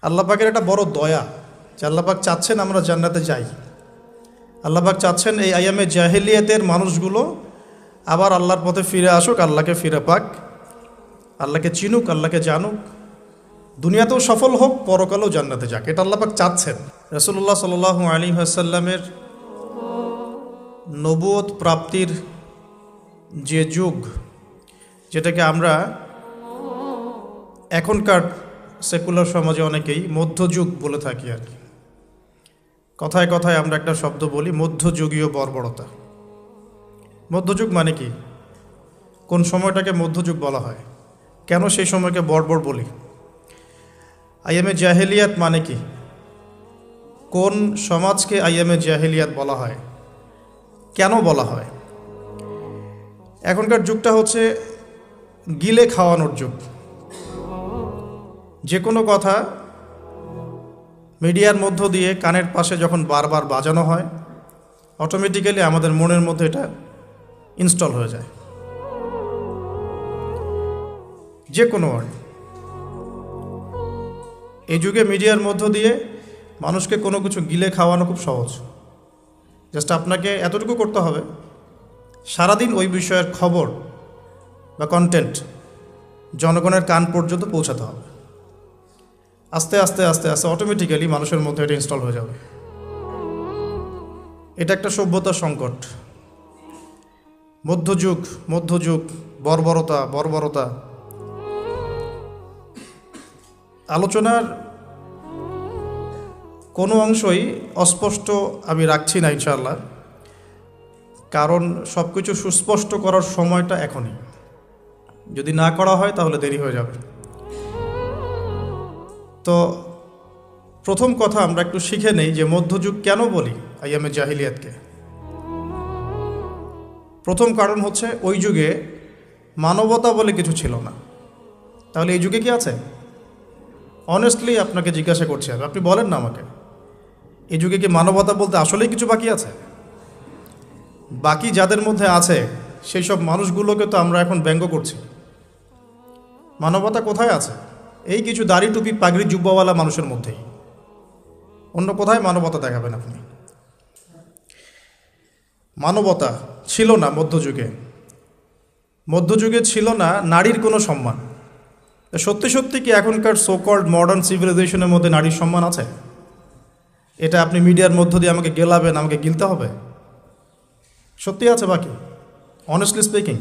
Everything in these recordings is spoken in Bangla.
আল্লাহ পাকের একটা বড় দয়া যে আল্লাহ পাক চাচ্ছেন আমরা জান্নাতে যাই। আল্লাহ পাক চাচ্ছেন এই আইয়ামে জাহেলিয়াতের মানুষগুলো আবার আল্লাহর পথে ফিরে আসুক, আল্লাহকে ফিরে পাক, আল্লাহকে চিনুক, আল্লাহকে জানুক, দুনিয়াতেও সফল হোক, পরকালেও জান্নাতে যাক। এটা আল্লাহ পাক চাচ্ছেন। রাসূলুল্লাহ সাল্লাল্লাহু আলাইহি ওয়াসাল্লামের নবুয়ত প্রাপ্তির যে যুগ, যেটাকে আমরা এখনকার সেকুলার সমাজে অনেকেই মধ্যযুগ বলে থাকি আর কি। কথায় কথায় আমরা একটা শব্দ বলি, মধ্যযুগীয় বর্বরতা। মধ্যযুগ মানে কি? কোন সময়টাকে মধ্যযুগ বলা হয়? কেন সেই সময়কে বর্বর বলি? আইয়ামে জাহেলিয়াত মানে কি? কোন সমাজকে আইয়ামে জাহেলিয়াত বলা হয়? কেন বলা হয়? এখনকার যুগটা হচ্ছে গিলে খাওয়ানোর যুগ। যে কোনো কথা মিডিয়ার মধ্য দিয়ে কানের পাশে যখন বারবার বাজানো হয়, অটোমেটিক্যালি আমাদের মনের মধ্যে এটা ইনস্টল হয়ে যায়। যে কোনো ওয়ার্ড এই যুগে মিডিয়ার মধ্য দিয়ে মানুষকে কোনো কিছু গিলে খাওয়ানো খুব সহজ। জাস্ট আপনাকে এতটুকু করতে হবে, সারাদিন ওই বিষয়ের খবর বা কন্টেন্ট জনগণের কান পর্যন্ত পৌঁছাতে হবে। আস্তে আস্তে আস্তে আস্তে অটোমেটিক্যালি মানুষের মধ্যে এটা ইনস্টল হয়ে যাবে। এটা একটা সভ্যতার সংকট। মধ্যযুগ মধ্যযুগ, বর্বরতা বর্বরতা। আলোচনার কোনো অংশই অস্পষ্ট আমি রাখছি না ইনশাআল্লাহ, কারণ সব কিছু সুস্পষ্ট করার সময়টা এখনই। যদি না করা হয় তাহলে দেরি হয়ে যাবে। তো প্রথম কথা আমরা একটু শিখে নেই যে মধ্যযুগ কেন বলি আইয়ামে জাহিলিয়াতকে। প্রথম কারণ হচ্ছে ওই যুগে মানবতা বলে কিছু ছিল না। তাহলে এই যুগে কি আছে? অনেস্টলি আপনাকে জিজ্ঞাসা করছি, আপনি বলেন না আমাকে, এই যুগে কি মানবতা বলতে আসলেই কিছু বাকি আছে? বাকি যাদের মধ্যে আছে সেই সব মানুষগুলোকে তো আমরা এখন ব্যঙ্গ করছি। মানবতা কোথায় আছে? এই কিছু দাড়ি টুপি পাগড়ি জুব্বাওয়ালা মানুষের মধ্যেই। অন্য কোথায় মানবতা দেখাবেন আপনি? মানবতা ছিল না মধ্যযুগে। মধ্যযুগে ছিল না নারীর কোনো সম্মান। সত্যি সত্যি কি এখনকার সো কল্ড মডার্ন সিভিলাইজেশনের মধ্যে নারীর সম্মান আছে? এটা আপনি মিডিয়ার মধ্য দিয়ে আমাকে গেলাবেন, আমাকে গিলতে হবে? সত্যি আছে বাকি? অনেস্টলি স্পিকিং,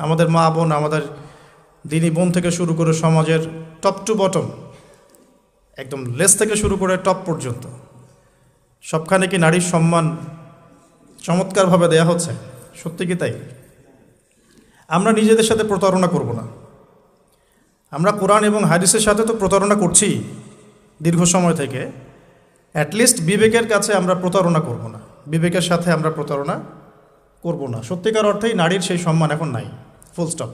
আমাদের মা বোন, আমাদের দিনী বোন থেকে শুরু করে সমাজের টপ টু বটম, একদম লেস থেকে শুরু করে টপ পর্যন্ত সবখানে কি নারীর সম্মান চমৎকারভাবে দেয়া হচ্ছে? সত্যি কি তাই? আমরা নিজেদের সাথে প্রতারণা করব না। আমরা কোরআন এবং হাদিসের সাথে তো প্রতারণা করছি দীর্ঘ সময় থেকে। অ্যাটলিস্ট বিবেকের কাছে আমরা প্রতারণা করব না, বিবেকের সাথে আমরা প্রতারণা করব না। সত্যিকার অর্থেই নারীর সেই সম্মান এখন নাই, ফুল স্টপ।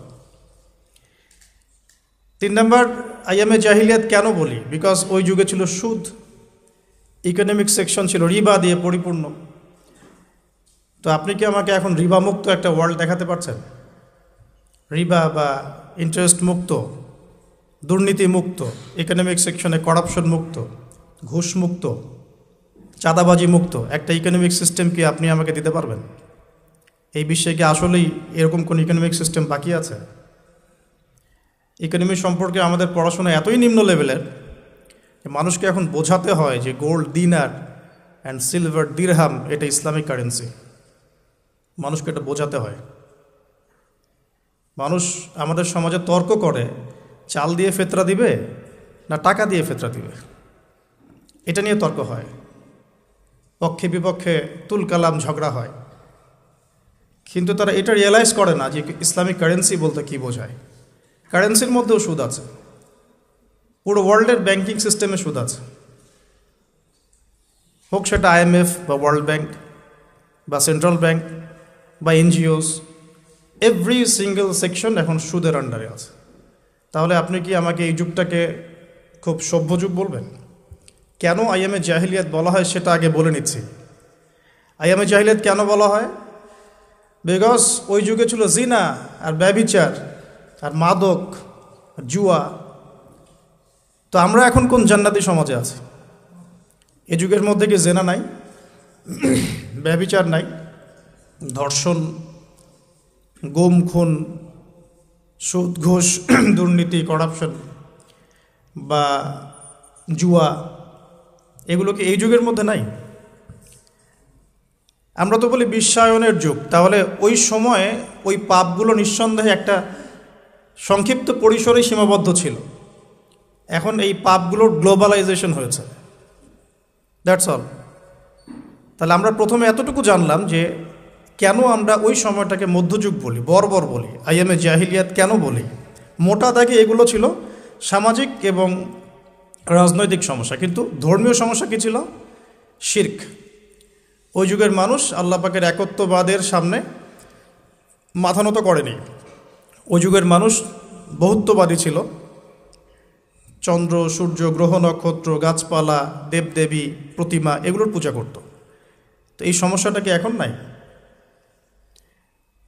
3 নম্বর, আইয়ামে জাহিলিয়াত কেন বলি? বিকজ ওই যুগে ছিল সুদ, ইকোনমিক সেকশন ছিল রিবা দিয়ে পরিপূর্ণ। তো আপনি কি আমাকে এখন রিবা মুক্ত একটা ওয়ার্ল্ড দেখাতে পারছেন? রিবা বা ইন্টারেস্ট মুক্ত, দুর্নীতি মুক্ত, ইকোনমিক সেকশনে করাপশন মুক্ত, ঘুষ মুক্ত, চাঁদাবাজি মুক্ত একটা ইকোনমিক সিস্টেম কি আপনি আমাকে দিতে পারবেন? এই বিশ্বে কি আসলেই এরকম কোন ইকোনমিক সিস্টেম বাকি আছে? ইকোনমি সম্পর্কে আমাদের পড়াশোনা এতই নিম্ন লেভেলের যে মানুষকে এখন বোঝাতে হয় যে গোল্ড দিনার অ্যান্ড সিলভার দিরহাম এটা ইসলামিক কারেন্সি। মানুষকে এটা বোঝাতে হয়। মানুষ আমাদের সমাজে তর্ক করে চাল দিয়ে ফেতরা দিবে না টাকা দিয়ে ফেতরা দিবে, এটা নিয়ে তর্ক হয়। পক্ষে বিপক্ষে তুলকালাম ঝগড়া হয়, কিন্তু তারা এটা রিয়েলাইজ করে না যে ইসলামিক কারেন্সি বলতে কী বোঝায়। কারেন্সির মধ্যেও সুদ আছে, পুরো ওয়ার্ল্ডের ব্যাংকিং সিস্টেমে সুদ আছে, হোক সেটা IMF বা ওয়ার্ল্ড ব্যাংক বা সেন্ট্রাল ব্যাংক বা এনজিওস, এভরি সিঙ্গেল সেকশন এখন সুদের আন্ডারে আছে। তাহলে আপনি কি আমাকে এই যুগটাকে খুব সভ্য যুগ বলবেন? কেন আইয়ামে জাহিলিয়াত বলা হয় সেটা আগে বলে নিচ্ছি। আইয়ামে জাহিলিয়াত কেন বলা হয়? বিকজ ওই যুগে ছিল জিনা আর ব্যভিচার আর মাদক আর জুয়া, তো আমরা এখন কোন জান্নাতি সমাজে আছি? এ যুগের মধ্যে কি জেনা নাই, ব্যভিচার নাই, ধর্ষণ, গুম খুন, সুদ ঘুষ, দুর্নীতি, করাপশন বা জুয়া, এগুলো কি এই যুগের মধ্যে নাই? আমরা তো বলি বিশ্বায়নের যুগ, তাহলে ওই সময়ে ওই পাপগুলো নিঃসন্দেহে একটা সংক্ষিপ্ত পরিসরেই সীমাবদ্ধ ছিল। এখন এই পাপগুলোর গ্লোবালাইজেশন হয়েছে, দ্যাটস অল। তাহলে আমরা প্রথমে এতটুকু জানলাম যে কেন আমরা ওই সময়টাকে মধ্যযুগ বলি, বর্বর বলি, আইয়ামে জাহিলিয়াত কেন বলি। মোটা দাগে এগুলো ছিল সামাজিক এবং রাজনৈতিক সমস্যা, কিন্তু ধর্মীয় সমস্যা কী ছিল? শিরক। ওই যুগের মানুষ আল্লাহ পাকের একত্ববাদের সামনে মাথা নত করেনি। ওই যুগের মানুষ বহুত্ববাদী ছিল, চন্দ্র, সূর্য, গ্রহ, নক্ষত্র, গাছপালা, দেবদেবী, প্রতিমা, এগুলোর পূজা করত। তো এই সমস্যাটা কি এখন নাই?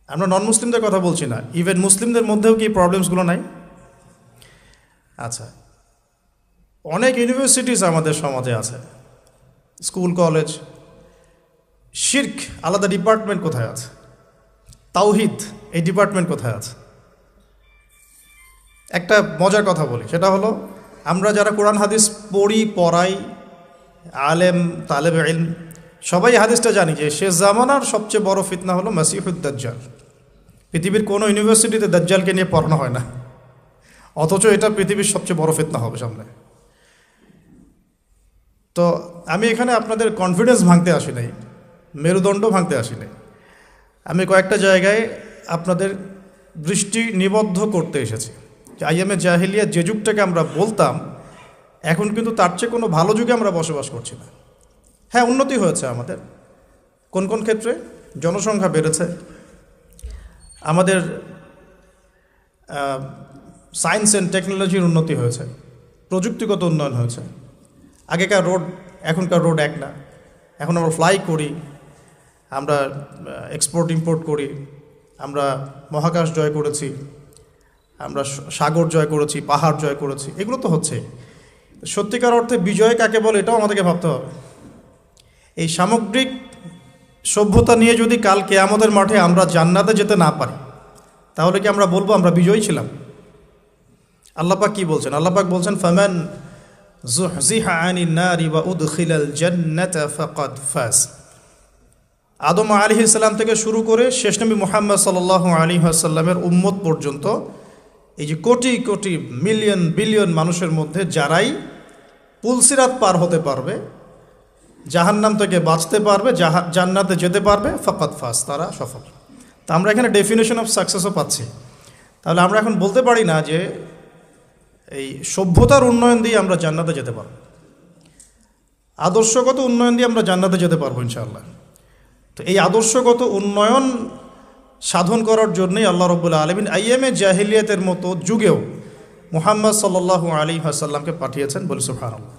আমরা নন মুসলিমদের কথা বলছি না, ইভেন মুসলিমদের মধ্যেও কি প্রবলেমসগুলো নাই? আচ্ছা, অনেক ইউনিভার্সিটিস আমাদের সমাজে আছে, স্কুল, কলেজ। শিরক আলাদা ডিপার্টমেন্ট কোথায় আছে? তাওহিদ এই ডিপার্টমেন্ট কোথায় আছে? একটা মজার কথা বলি, সেটা হলো আমরা যারা কোরআন হাদিস পড়ি, পড়াই, আলেম, তালেব ইলম, সবাই হাদিসটা জানি যে শেষ জামানার সবচেয়ে বড় ফিতনা হলো মাসিহুদ দাজ্জাল। পৃথিবীর কোনো ইউনিভার্সিটিতে দাজ্জালকে নিয়ে পড়ানো হয় না, অথচ এটা পৃথিবীর সবচেয়ে বড় ফিতনা হবে সামনে। তো আমি এখানে আপনাদের কনফিডেন্স ভাঙতে আসি নাই, মেরুদণ্ড ভাঙতে আসি নাই। আমি কয়েকটা জায়গায় আপনাদের দৃষ্টি নিবদ্ধ করতে এসেছি যে আইয়ামে জাহিলিয়া যে যুগটাকে আমরা বলতাম, এখন কিন্তু তার চেয়ে কোনো ভালো যুগে আমরা বসবাস করছি না। হ্যাঁ, উন্নতি হয়েছে আমাদের কোন কোন ক্ষেত্রে। জনসংখ্যা বেড়েছে, আমাদের সায়েন্স অ্যান্ড টেকনোলজির উন্নতি হয়েছে, প্রযুক্তিগত উন্নয়ন হয়েছে। আগেকার রোড এখনকার রোড এক না, এখন আমরা ফ্লাই করি, আমরা এক্সপোর্ট ইম্পোর্ট করি, আমরা মহাকাশ জয় করেছি, আমরা সাগর জয় করেছি, পাহাড় জয় করেছি, এগুলো তো হচ্ছে। সত্যিকার অর্থে বিজয় কাকে বলে এটাও আমাদেরকে ভাবতে হবে। এই সামগ্রিক সভ্যতা নিয়ে যদি কাল কিয়ামতের মাঠে আমরা জান্নাতে যেতে না পারি, তাহলে কি আমরা বলবো আমরা বিজয়ী ছিলাম? আল্লাহ পাক কি বলছেন? আল্লাহ পাক বলছেন ফামান যুহজিহা আনিন নারি ওয়া উদখিলাল জান্নাতা ফাকাদ ফাজ। আদম আলাইহিস সালাম থেকে শুরু করে শেষ নবী মুহাম্মদ সাল্লাল্লাহু আলাইহি ওয়াসাল্লামের উম্মত পর্যন্ত, এই যে কোটি কোটি মিলিয়ন বিলিয়ন মানুষের মধ্যে যারাই পুলসিরাত পার হতে পারবে, জাহান্নাম থেকে বাঁচতে পারবে, জান্নাতে যেতে পারবে, ফাকাদ ফাজ, তারা সফল। তা আমরা এখানে ডেফিনেশন অফ সাকসেসও পাচ্ছি। তাহলে আমরা এখন বলতে পারি না যে এই সভ্যতার উন্নয়ন দিয়ে আমরা জান্নাতে যেতে পারবো, আদর্শগত উন্নয়ন দিয়ে আমরা জান্নাতে যেতে পারবো ইনশাআল্লাহ। তো এই আদর্শগত উন্নয়ন সাধন করার জন্যই আল্লাহ রাব্বুল আলামিন আইয়ামে জাহিলিয়াতের মতো যুগেও মুহাম্মদ সাল্লাল্লাহু আলাইহি ওয়াসাল্লামকে পাঠিয়েছেন, বলি সুবহানাল্লাহ।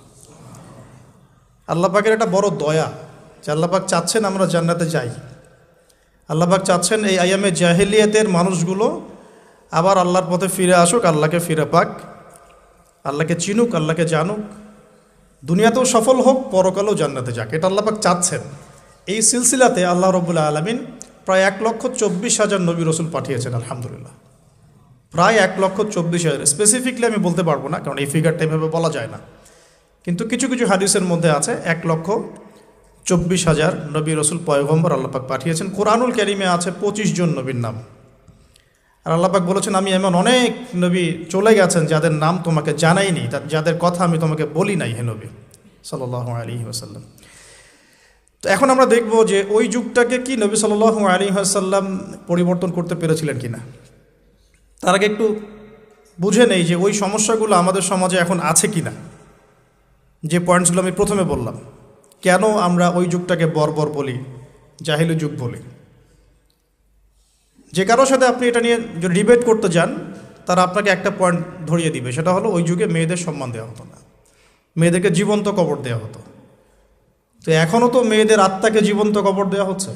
আল্লাহ পাকের একটা বড় দয়া যে আল্লাহ পাক চাচ্ছেন আমরা জান্নাতে যাই। আল্লাহ পাক চাচ্ছেন এই আইয়ামে জাহিলিয়াতের মানুষগুলো আবার আল্লাহর পথে ফিরে আসুক, আল্লাহকে ফিরে পাক, আল্লাহকে চিনুক, আল্লাহকে জানুক, দুনিয়াতেও সফল হোক, পরকালেও জান্নাতে যাক। এটা আল্লাহ পাক চাচ্ছেন। এই সিলসিলাতে আল্লাহ রাব্বুল আলামিন প্রায় 1,24,000 নবী রসুল পাঠিয়েছেন, আলহামদুলিল্লাহ। প্রায় 1,24,000, স্পেসিফিকলি আমি বলতে পারবো না, কারণ এই ফিগারটা এভাবে বলা যায় না, কিন্তু কিছু কিছু হাদিসের মধ্যে আছে 1,24,000 নবী রসুল পয়গম্বর আল্লাহ পাক পাঠিয়েছেন। কোরআনুল কারীমে আছে 25 জন নবীর নাম। আর আল্লাহ পাক বলেছেন আমি এমন অনেক নবী চলে গেছেন যাদের নাম তোমাকে জানাইনি, যাদের কথা আমি তোমাকে বলি নাই, হে নবী সাল্লাল্লাহু আলাইহি ওয়াসাল্লাম। তো এখন আমরা দেখব যে ওই যুগটাকে কি নবী সাল্লাল্লাহু আলাইহি ওয়াসাল্লাম পরিবর্তন করতে পেরেছিলেন কিনা। তার আগে একটু বুঝে নেই যে ওই সমস্যাগুলো আমাদের সমাজে এখন আছে কিনা। যে পয়েন্টসগুলো আমি প্রথমে বললাম, কেন আমরা ওই যুগটাকে বর্বর বলি, জাহিলি যুগ বলি। যে কারোর সাথে আপনি এটা নিয়ে যদি ডিবেট করতে যান, তারা আপনাকে একটা পয়েন্ট ধরিয়ে দিবে, সেটা হলো ওই যুগে মেয়েদের সম্মান দেওয়া হতো না, মেয়েদেরকে জীবন্ত কবর দেওয়া হতো। তো এখনও তো মেয়েদের আত্মাকে জীবন্ত কবর দেওয়া হচ্ছে,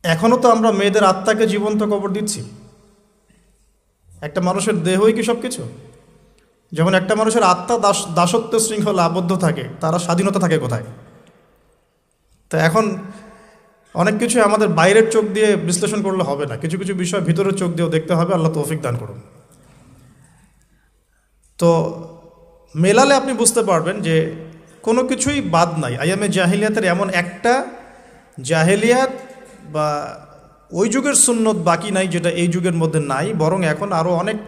এখনও তো আমরা মেয়েদের আত্মাকে জীবন্ত কবর দিচ্ছি। একটা মানুষের দেহই কি সব কিছু? যেমন একটা মানুষের আত্মা দাসত্ব শৃঙ্খলা আবদ্ধ থাকে, তারা স্বাধীনতা থাকে কোথায়? তো এখন অনেক কিছু আমাদের বাইরের চোখ দিয়ে বিশ্লেষণ করলে হবে না, কিছু কিছু বিষয় ভিতরের চোখ দিয়েও দেখতে হবে। আল্লাহ তৌফিক দান করুন। তো মেলালে আপনি বুঝতে পারবেন যে কোনো কিছুই বাদ নাই। আইয়ামে জাহিলিয়াতের এমন একটা জাহেলিয়াত বা ওই যুগের সুন্নত বাকি নাই যেটা এই যুগের মধ্যে নাই, বরং এখন আরও অনেক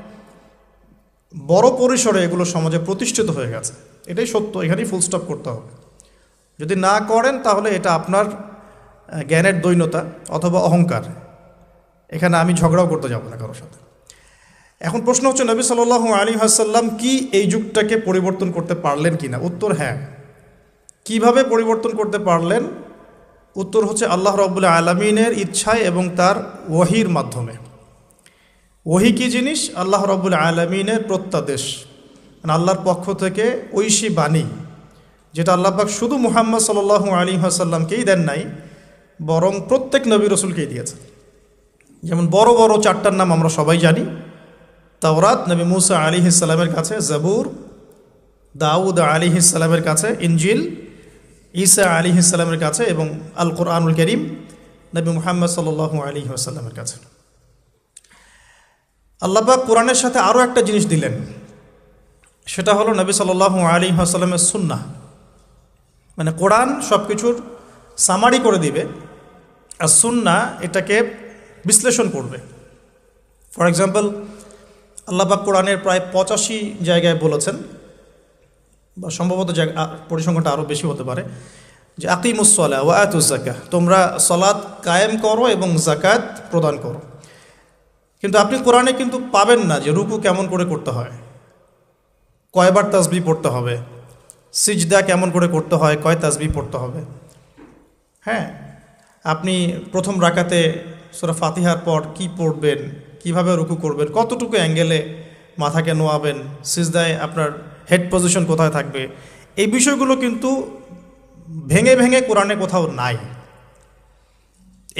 বড় পরিসরে এগুলো সমাজে প্রতিষ্ঠিত হয়ে গেছে। এটাই সত্য, এখানেই ফুল স্টপ করতে হবে। যদি না করেন তাহলে এটা আপনার জ্ঞানের দৈন্যতা অথবা অহংকার। এখানে আমি ঝগড়াও করতে যাব না কারোর সাথে। এখন প্রশ্ন হচ্ছে, নবী সাল্লাল্লাহু আলাইহি ওয়াসাল্লাম কি এই যুগটাকে পরিবর্তন করতে পারলেন কি না? উত্তর হ্যাঁ। কিভাবে পরিবর্তন করতে পারলেন? উত্তর হচ্ছে আল্লাহ রাব্বুল আলামিনের ইচ্ছায় এবং তার ওহীর মাধ্যমে। ওহী কি জিনিস? আল্লাহ রাব্বুল আলামিনের প্রত্যাদেশ, মানে আল্লাহর পক্ষ থেকে ঐশী বাণী, যেটা আল্লাহ পাক শুধু মুহাম্মদ সাল্লাল্লাহু আলাইহি ওয়াসাল্লামকেই দেন নাই, বরং প্রত্যেক নবী রসুলকেই দিয়েছেন। যেমন বড় বড় চারটার নাম আমরা সবাই জানি। তাওরাত নবী মুসা আলাইহিস সালামের কাছে, জাবুর দাউদ আলাইহিস সালামের কাছে, ইনজিল ঈসা আলাইহিস সালামের কাছে, এবং আল কোরআনুল কারীম নবী মুহাম্মদ সাল্লাল্লাহু আলাইহি ওয়াসাল্লামের কাছে। আল্লাহ পাক কোরআনের সাথে আরও একটা জিনিস দিলেন, সেটা হলো নবী সাল্লাল্লাহু আলাইহি ওয়াসাল্লামের সুন্নাহ। মানে কোরআন সব কিছুর সামারি করে দিবে, আর সুন্নাহ এটাকে বিশ্লেষণ করবে। ফর এক্সাম্পল, আল্লাহ পাক কোরআনের প্রায় 85 জায়গায় বলেছেন, বা সম্ভবত পরিসংখ্যানটা আরও বেশি হতে পারে, যে আকিমুস সালাহ ওয়া আতুজ যাকাহ, তোমরা সালাত কায়েম করো এবং যাকাত প্রদান করো। কিন্তু আপনি কোরআনে কিন্তু পাবেন না যে রুকু কেমন করে করতে হয়, কয়বার তাসবিহ পড়তে হবে, সিজদা কেমন করে করতে হয়, কয় তাসবিহ পড়তে হবে। হ্যাঁ, আপনি প্রথম রাকাতে সূরা ফাতিহার পর কি পড়বেন, কিভাবে রুকু করবেন, কতটুকু অ্যাঙ্গেলে মাথাকে নোয়াবেন, সিজদায় আপনার হেড পজিশন কোথায় থাকবে, এই বিষয়গুলো কিন্তু ভেঙে ভেঙে কোরআনে কোথাও নাই।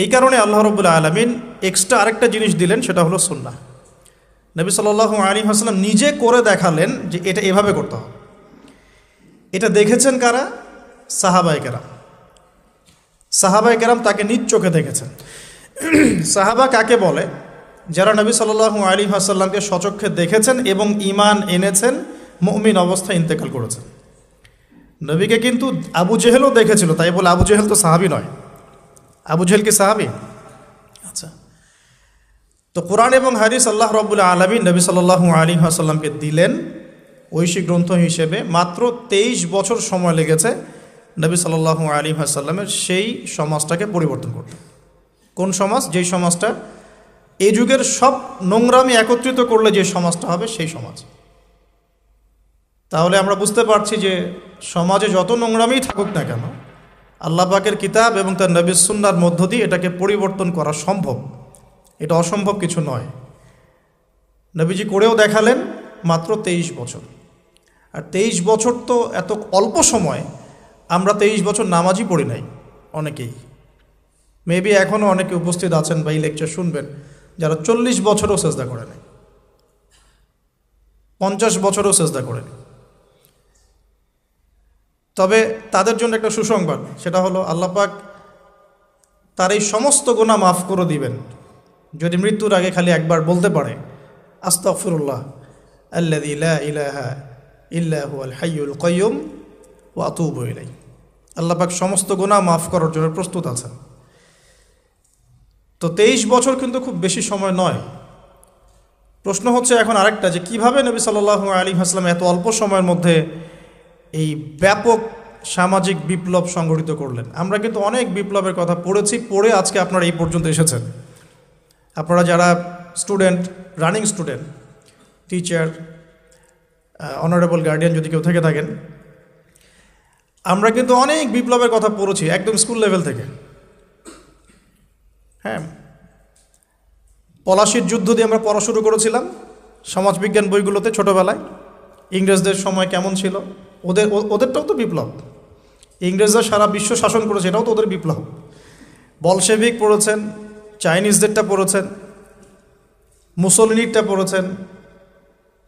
এই কারণে আল্লাহ রাব্বুল আলামিন এক্সট্রা আরেকটা জিনিস দিলেন, সেটা হলো সুন্নাহ। নবী সাল্লাল্লাহু আলাইহি ওয়াসাল্লাম নিজে করে দেখালেন যে এটা এভাবে করতে হবে। এটা দেখেছেন কারা? সাহাবায়ে কেরাম। সাহাবায়ে কেরাম তাকে নিজ চোখে দেখেছেন। সাহাবা কাকে বলে? যারা নবী সাল্লাল্লাহু আলাইহি ওয়াসাল্লামকে স্বচক্ষে দেখেছেন এবং ঈমান এনেছেন, মুমিন অবস্থায় ইন্তেকাল করেছেন। নবীকে কিন্তু আবু জেহেলও দেখেছিল, তাই বলে আবু জেহেল তো সাহাবী নয়। আবু জেহেল কি সাহাবী? আচ্ছা, তো কোরআন এবং হাদিস আল্লাহ রাব্বুল আলামিন নবী সাল্লাল্লাহু আলাইহি ওয়াসাল্লামকে দিলেন ঐশী গ্রন্থ হিসেবে। মাত্র 23 বছর সময় লেগেছে নবী সাল্লাল্লাহু আলাইহি ওয়াসাল্লামের সেই সমাজটাকে পরিবর্তন করতে। কোন সমাজ? যেই সমাজটা এই যুগের সব নোংরামি একত্রিত করলে যে সমাজটা হবে, সেই সমাজ। তাহলে আমরা বুঝতে পারছি যে সমাজে যত নোংরামি থাকুক না কেন, আল্লাহ পাকের কিতাব এবং তার নবীর সুন্নাহর মধ্য দিয়ে এটাকে পরিবর্তন করা সম্ভব। এটা অসম্ভব কিছু নয়। নবীজি করেও দেখালেন মাত্র 23 বছর। আর 23 বছর তো এত অল্প সময়। আমরা 23 বছর নামাজই পড়ি নাই অনেকেই। মেবি এখনও অনেকে উপস্থিত আছেন বা এই লেকচার শুনবেন যারা 40 বছরও সেজদা করে নাই, 50 বছরও সেজদা করে নাই। তবে তাদের জন্য একটা সুসংবাদ, সেটা হলো আল্লাহ পাক তার এই সমস্ত গুনাহ মাফ করে দিবেন যদি মৃত্যুর আগে খালি একবার বলতে পারে, আস্তাগফিরুল্লাহ আল্লাযী লা ইলাহা ইল্লা হুয়াল হাইয়ুল কাইয়্যুম ওয়া আতুবু ইলাইহি। আল্লাহ পাক সমস্ত গুনাহ মাফ করার জন্য প্রস্তুত আছেন। তো 23 বছর কিন্তু খুব বেশি সময় নয়। প্রশ্ন হচ্ছে এখন আরেকটা, যে কিভাবে নবী সাল্লাল্লাহু আলাইহি ওয়াসাল্লাম এত অল্প সময়ের মধ্যে এই ব্যাপক সামাজিক বিপ্লব সংগঠিত করলেন। আমরা কিন্তু অনেক বিপ্লবের কথা পড়েছি, পড়ে আজকে আপনারা এই পর্যন্ত এসেছেন। আপনারা যারা student, running student, teacher, honourable guardian যদি কেউ থেকে থাকেন, আমরা কিন্তু অনেক বিপ্লবের কথা পড়েছি একদম স্কুল লেভেল থেকে। হ্যাঁ, পলাশির যুদ্ধ দিয়ে আমরা পড়া শুরু করেছিলাম সমাজবিজ্ঞান বইগুলোতে ছোটোবেলায়। ইংরেজদের সময় কেমন ছিল, ওদেরটাও তো বিপ্লব। ইংরেজরা সারা বিশ্ব শাসন করেছে, এটাও তো ওদের বিপ্লব। বলশেভিক পড়েছেন, চাইনিজদেরটা পড়েছেন, মুসলিনিরটা পড়েছেন,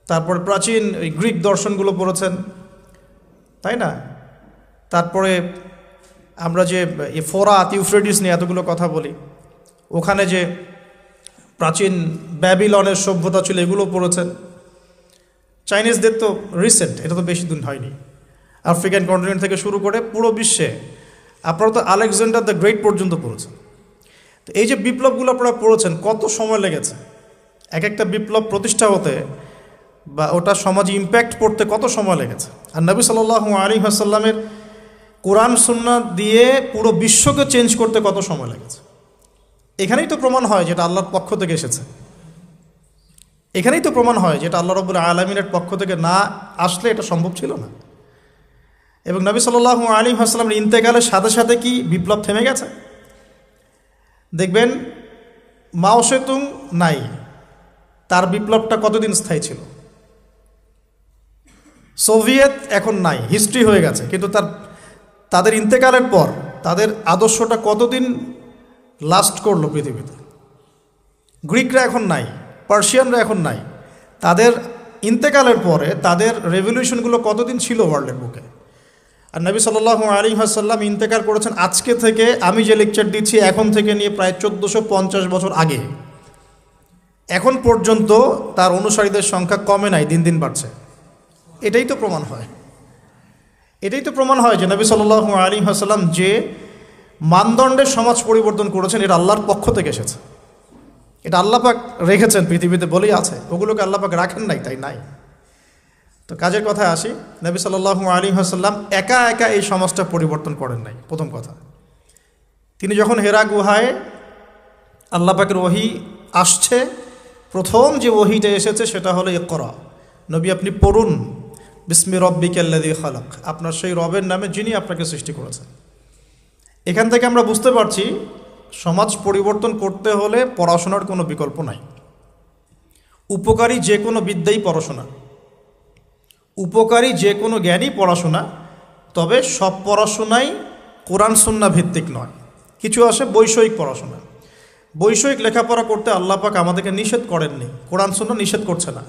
তারপরে প্রাচীন ওই গ্রিক দর্শনগুলো পড়েছেন, তাই না? তারপরে আমরা যে ফোরাত ইউফ্রেটিস নিয়ে এতগুলো কথা বলি, ওখানে যে প্রাচীন ব্যাবিলনের সভ্যতা ছিল এগুলো পড়েছেন। চাইনিজদের তো রিসেন্ট, এটা তো বেশি দিন হয়নি, আফ্রিকান কন্টিনেন্ট থেকে শুরু করে পুরো বিশ্বে আপনারা তো আলেকজান্ডার দ্য গ্রেট পর্যন্ত পড়েছেন। তো এই যে বিপ্লবগুলো আপনারা পড়েছেন, কত সময় লেগেছে এক একটা বিপ্লব প্রতিষ্ঠা হতে বা ওটা সমাজে ইম্প্যাক্ট পড়তে কত সময় লেগেছে। আর নবী সাল্লাল্লাহু আলাইহি ওয়াসাল্লামের কোরআন সুন্নাহ দিয়ে পুরো বিশ্বকে চেঞ্জ করতে কত সময় লেগেছে। এখানেই তো প্রমাণ হয় যেটা আল্লাহর পক্ষ থেকে এসেছে, এখানেই তো প্রমাণ হয় যেটা আল্লাহ রাব্বুল আলামিনের পক্ষ থেকে না আসলে এটা সম্ভব ছিল না। এবং নবী সাল্লাল্লাহু আলাইহি ওয়াসাল্লামের ইন্তেকালের সাথে সাথে কি বিপ্লব থেমে গেছে? দেখবেন মাও সেতুং নাই, তার বিপ্লবটা কতদিন স্থায়ী ছিল। সোভিয়েত এখন নাই, হিস্ট্রি হয়ে গেছে, কিন্তু তাদের ইন্তেকালের পর তাদের আদর্শটা কতদিন লাস্ট করলো পৃথিবীতে। গ্রিকরা এখন নাই, পার্সিয়ানরা এখন নাই, তাদের ইন্তেকালের পরে তাদের রেভলিউশনগুলো কতদিন ছিল ওয়ার্ল্ডের বুকে। আর নবী সাল্লাল্লাহু আলাইহি ওয়াসাল্লাম ইন্তেকাল করেছেন আজকে থেকে, আমি যে লেকচার দিচ্ছি এখন থেকে নিয়ে প্রায় 1450 বছর আগে। এখন পর্যন্ত তার অনুসারীদের সংখ্যা কমে নাই, দিন দিন বাড়ছে। এটাই তো প্রমাণ হয়, এটাই তো প্রমাণ হয় যে নবী সাল্লাল্লাহু আলাইহি ওয়াসাল্লাম যে মানদণ্ডের সমাজ পরিবর্তন করেছেন এটা আল্লাহর পক্ষ থেকে এসেছে। এটা আল্লাহ পাক রেখেছেন পৃথিবীতে বলেই আছে, ওগুলোকে আল্লাহ পাক রাখেন নাই, তাই নাই। তো কাজের কথায় আসি, নবী সাল্লাল্লাহু আলাইহি ওয়াসাল্লাম একা একা এই সমাজটা পরিবর্তন করেন নাই। প্রথম কথা, তিনি যখন হেরা গুহায় আল্লাহ পাকের ওহী আসছে, প্রথম যে ওহীটা এসেছে সেটা হলো ইকরা, নবী আপনি পড়ুন বিসমি রব্বিকাল্লাযী খালাক, আপনার সেই রবের নামে যিনি আপনাকে সৃষ্টি করেছেন। এখান থেকে আমরা বুঝতে পারছি সমাজ পরিবর্তন করতে হলে পড়াশোনার কোনো বিকল্প নাই। উপকারী যে কোনো বিদ্যাই পড়াশোনা, উপকারী যে কোনো জ্ঞানই পড়াশোনা, তবে সব পড়াশোনাই কোরআন সুন্নাহ ভিত্তিক নয়। কিছু আসে বৈষয়িক পড়াশোনা, বৈষয়িক লেখাপড়া করতে আল্লাহ পাক আমাদেরকে নিষেধ করেননি, কোরআন সুন্নাহ নিষেধ করছে না।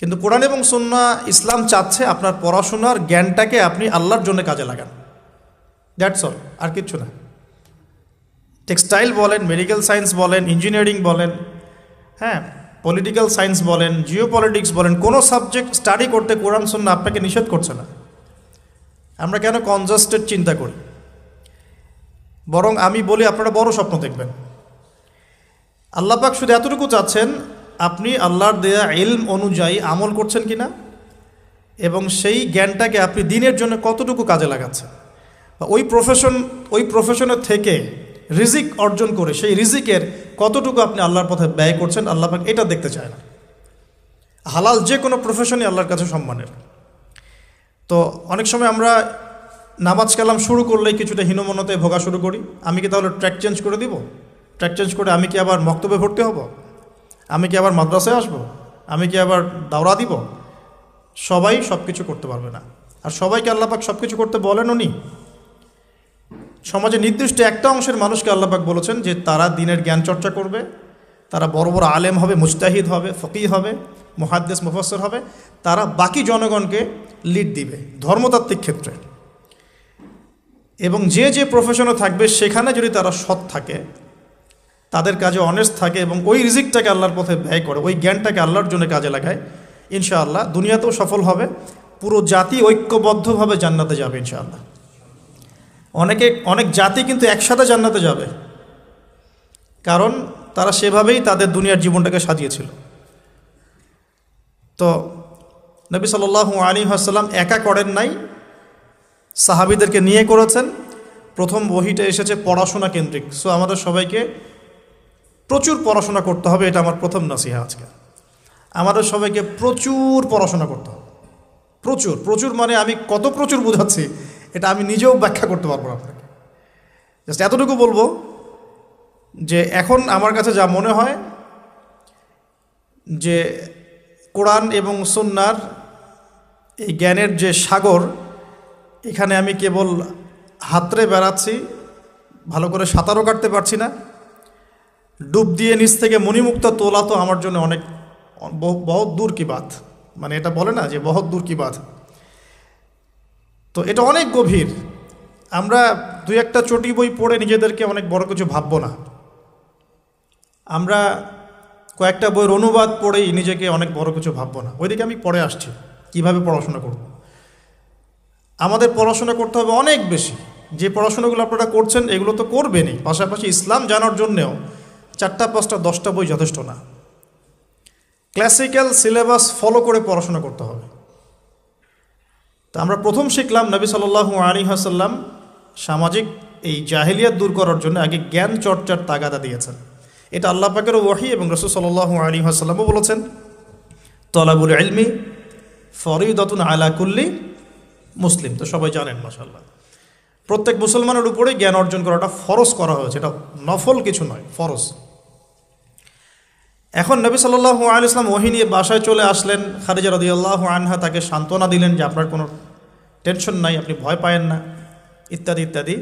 কিন্তু কোরআন এবং সুন্নাহ ইসলাম চাচ্ছে আপনার পড়াশোনার জ্ঞানটাকে আপনি আল্লাহর জন্য কাজে লাগান, দ্যাটস অল, আর কিচ্ছু না। টেক্সটাইল বলেন, মেডিকেল সায়েন্স বলেন, ইঞ্জিনিয়ারিং বলেন, হ্যাঁ পলিটিক্যাল সায়েন্স বলেন, জিওপলিটিক্স বলেন, কোনো সাবজেক্ট স্টাডি করতে কোরআন সুন্নাহ আপনাকে নিষেধ করছে না। আমরা কেন কনজাস্টেড চিন্তা করি? বরং আমি বলি আপনারা বড় স্বপ্ন দেখবেন। আল্লাহ পাক শুধু এতটুকু চাচ্ছেন আপনি আল্লাহর দেয়া ইলম অনুযায়ী আমল করছেন কিনা, এবং সেই জ্ঞানটাকে আপনি দিনের জন্য কতটুকু কাজে লাগাচ্ছেন, বা ওই প্রফেশনের থেকে রিজিক অর্জন করে সেই রিজিকের কতটুকু আপনি আল্লাহর পথে ব্যয় করছেন। আল্লাহ পাক এটা দেখতে চায় না। হালাল যে কোনো প্রফেশনই আল্লাহর কাছে সম্মানের। তো অনেক সময় আমরা নামাজ কালাম শুরু করলেই কিছুটা হীনমন্যতে ভোগা শুরু করি। আমি কি তাহলে ট্র্যাক চেঞ্জ করে দিব? ট্র্যাক চেঞ্জ করে আমি কি আবার মক্তবে ভর্তি হব? আমি কি আবার মাদ্রাসায় আসব? আমি কি আবার দাওরা দিব? সবাই সব কিছু করতে পারবে না, আর সবাইকে আল্লাহ পাক সব কিছু করতে বলেন উনি। সমাজে নির্দিষ্ট একটা অংশের মানুষকে আল্লাহ পাক বলেছেন যে তারা দিনের জ্ঞান চর্চা করবে, তারা বড় বড় আলেম হবে, মুজতাহিদ হবে, ফকিহ হবে, মুহাদ্দিস মুফাসসির হবে, তারা বাকি জনগণকে লিড দিবে ধর্মতাত্ত্বিক ক্ষেত্রে। এবং যে যে প্রফেশনে থাকবে সেখানে যদি তারা সৎ থাকে, তাদের কাজে অনেস্ট থাকে এবং ওই রিজিকটাকে আল্লাহর পথে ব্যয় করে, ওই জ্ঞানটাকে আল্লাহর জন্য কাজে লাগায়, ইনশাআল্লাহ দুনিয়াতেও সফল হবে, পুরো জাতি ঐক্যবদ্ধভাবে জান্নাতে যাবে ইনশাআল্লাহ। অনেক জাতি কিন্তু একসাথে জান্নাতে যাবে, কারণ তারা সেভাবেই তাদের দুনিয়ার জীবনটাকে সাজিয়েছিল। তো নবী সাল্লাল্লাহু আলাইহি ওয়াসাল্লাম একা করেন নাই, সাহাবীদেরকে নিয়ে করেছেন। প্রথম ওহীটা এসেছে পড়াশোনা কেন্দ্রিক। সো আমাদের সবাইকে প্রচুর পড়াশোনা করতে হবে, এটা আমার প্রথম নসিহা আজকে। আমাদের সবাইকে প্রচুর পড়াশোনা করতে হবে, প্রচুর প্রচুর মানে আমি কত প্রচুর বোঝাচ্ছি এটা আমি নিজেও ব্যাখ্যা করতে পারবো না আপনাকে। জাস্ট এতটুকু বলবো যে এখন আমার কাছে যা মনে হয় যে কোরআন এবং সুন্নাহর এই জ্ঞানের যে সাগর, এখানে আমি কেবল হাতড়ে বেড়াচ্ছি, ভালো করে সাঁতারও কাটতে পারছি না। ডুব দিয়ে নিচ থেকে মণিমুক্তা তোলা তো আমার জন্য অনেক বহুত দূর কি বাত, মানে এটা বলে না যে বহুত দূর কি বাত। তো এটা অনেক গভীর। আমরা দুই একটা চটি বই পড়ে নিজেদেরকে অনেক বড় কিছু ভাববো না। আমরা কয়েকটা বইয়ের অনুবাদ পড়েই নিজেকে অনেক বড় কিছু ভাববো না। ওইদিকে আমি পরে আসছি, কিভাবে পড়াশোনা করব। আমাদের পড়াশোনা করতে হবে অনেক বেশি। যে পড়াশোনাগুলো আপনারা করছেন এগুলো তো করবেনই, পাশাপাশি ইসলাম জানার জন্যেও 4টা 5টা 10টা বই যথেষ্ট না। ক্লাসিক্যাল সিলেবাস ফলো করে পড়াশোনা করতে হবে। তো আমরা প্রথম শিখলাম নবী সাল্লাল্লাহু আলাইহি ওয়াসাল্লাম সামাজিক এই জাহেলিয়াত দূর করার জন্য আগে জ্ঞান চর্চার তাগাদা দিয়েছেন। এটা আল্লাহ পাকের ওহী এবং রাসূল সাল্লাল্লাহু আলাইহি ওয়াসাল্লামও বলেছেন, তলাবুল ইলমি ফরিদাতুন আলা কুল্লি মুসলিম। তো সবাই জানেন মাশাআল্লাহ, প্রত্যেক মুসলমানের উপরে জ্ঞান অর্জন করাটা ফরজ করা হয়েছে। এটা নফল কিছু নয়, ফরজ। এখন নবী সাল্লাল্লাহু আলাইহি ওয়াসাল্লাম ওহী নিয়ে বাসায় চলে আসলেন। খাদিজা রাদিয়াল্লাহু আনহা তাকে সান্ত্বনা দিলেন যে আপনার কোনো টেনশন নাই, আপনি ভয় পায়েন না, ইত্যাদি ইত্যাদি।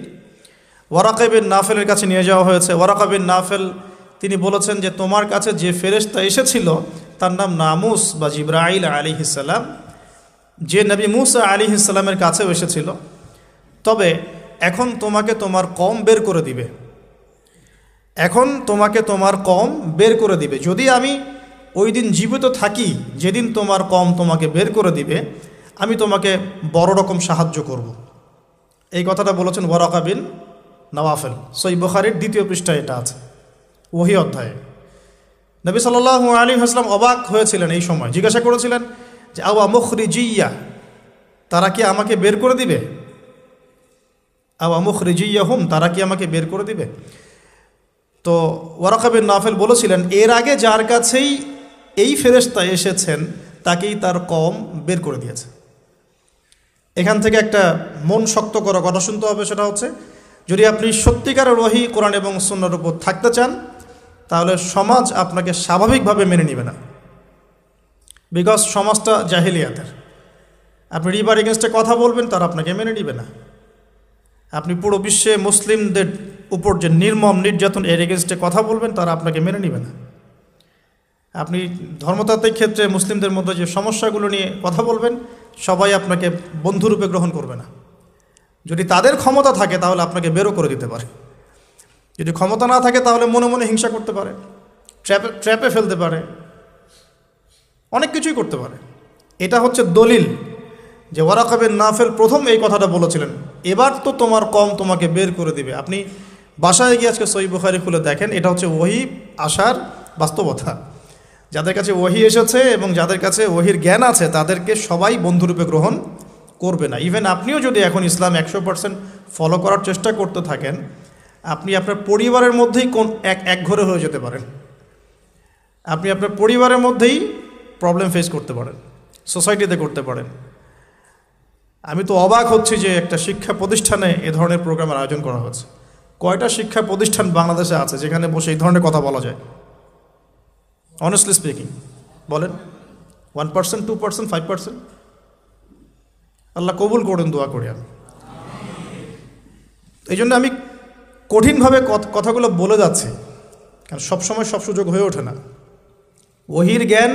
ওয়ারাকা বিন নাফেলের কাছে নিয়ে যাওয়া হয়েছে। ওয়ারাকা বিন নাফেল তিনি বলেছেন যে তোমার কাছে যে ফেরেশতা এসেছিল তার নাম নামুস বা জিবরাইল আলাইহিস সালাম, যে নবী মুসা আলাইহিস সালামের কাছেও এসেছিল। তবে এখন তোমাকে তোমার কওম বের করে দিবে, এখন তোমাকে তোমার কওম বের করে দিবে। যদি আমি ওই দিন জীবিত থাকি যেদিন তোমার কওম তোমাকে বের করে দিবে, আমি তোমাকে বড় রকম সাহায্য করব। এই কথাটা বলেছেন ওয়ারাকা বিন নওয়াফেল। সহিহ বুখারীর 2য় পৃষ্ঠায় এটা আছে, ওহী অধ্যায়ে। নবী সাল্লাল্লাহু আলাইহি ওয়াসাল্লাম অবাক হয়েছিলেন এই সময়, জিজ্ঞাসা করেছিলেন যে আওয়া মুখরিজিয়া, তারা কি আমাকে বের করে দিবে? আওয়া মুখরিজিয়াহুম, তারা কি আমাকে বের করে দিবে? তো ওয়ারাকা বিন নাফেল বলেছিলেন এর আগে যার কাছেই এই ফেরেশতা এসেছেন তাকেই তার কওম বের করে দিয়েছে। এখান থেকে একটা মন শক্ত করা কথা শুনতে হবে, সেটা হচ্ছে যদি আপনি সত্যিকারের ওহী কোরআন এবং সুন্নাহর উপর থাকতে চান তাহলে সমাজ আপনাকে স্বাভাবিকভাবে মেনে নেবে না। বিকজ সমাজটা জাহেলিয়াতের। আপনি রিবার এগেনস্টে কথা বলবেন, তারা আপনাকে মেনে নেবে না। আপনি পুরো বিশ্বে মুসলিমদের উপর যে নির্মম নির্যাতন, এর এগেনস্টে কথা বলবেন, তারা আপনাকে মেনে নেবে না। আপনি ধর্মতাত্ত্বিক ক্ষেত্রে মুসলিমদের মধ্যে যে সমস্যাগুলো নিয়ে কথা বলবেন, সবাই আপনাকে বন্ধুরূপে গ্রহণ করবে না। যদি তাদের ক্ষমতা থাকে তাহলে আপনাকে বেরও করে দিতে পারে, যদি ক্ষমতা না থাকে তাহলে মনে মনে হিংসা করতে পারে, ট্র্যাপে ফেলতে পারে, অনেক কিছুই করতে পারে। এটা হচ্ছে দলিল যে ওয়ারাকা বিন নাফেল প্রথম এই কথাটা বলেছিলেন, এবার তো তোমার কওম তোমাকে বের করে দিবে। আপনি বাসায় গিয়ে আজকে সহিহ বুখারী খুলে দেখেন, এটা হচ্ছে ওহী আসার বাস্তবতা। যাদের কাছে ওহী এসেছে এবং যাদের কাছে ওহীর জ্ঞান আছে তাদেরকে সবাই বন্ধুরূপে গ্রহণ করবে না। ইভেন আপনিও যদি এখন ইসলাম 100% ফলো করার চেষ্টা করতে থাকেন, আপনি আপনার পরিবারের মধ্যেই এক ঘরে হয়ে যেতে পারেন। আপনি আপনার পরিবারের মধ্যেই প্রবলেম ফেস করতে পারেন, সোসাইটিতে করতে পারেন। আমি তো অবাক হচ্ছি যে একটা শিক্ষা প্রতিষ্ঠানে এ ধরনের প্রোগ্রামের আয়োজন করা হচ্ছে। কয়টা শিক্ষা প্রতিষ্ঠান বাংলাদেশে আছে যেখানে বসে এই ধরনের কথা বলা যায়? অনেস্টলি স্পিকিং বলেন, 1%, 2%, 5%? আল্লাহ কবুল করেন, দোয়া করি আমি। এই জন্য আমি কঠিনভাবে কথাগুলো বলে যাচ্ছি, কারণ সবসময় সব সুযোগ হয়ে ওঠে না। ওহীর জ্ঞান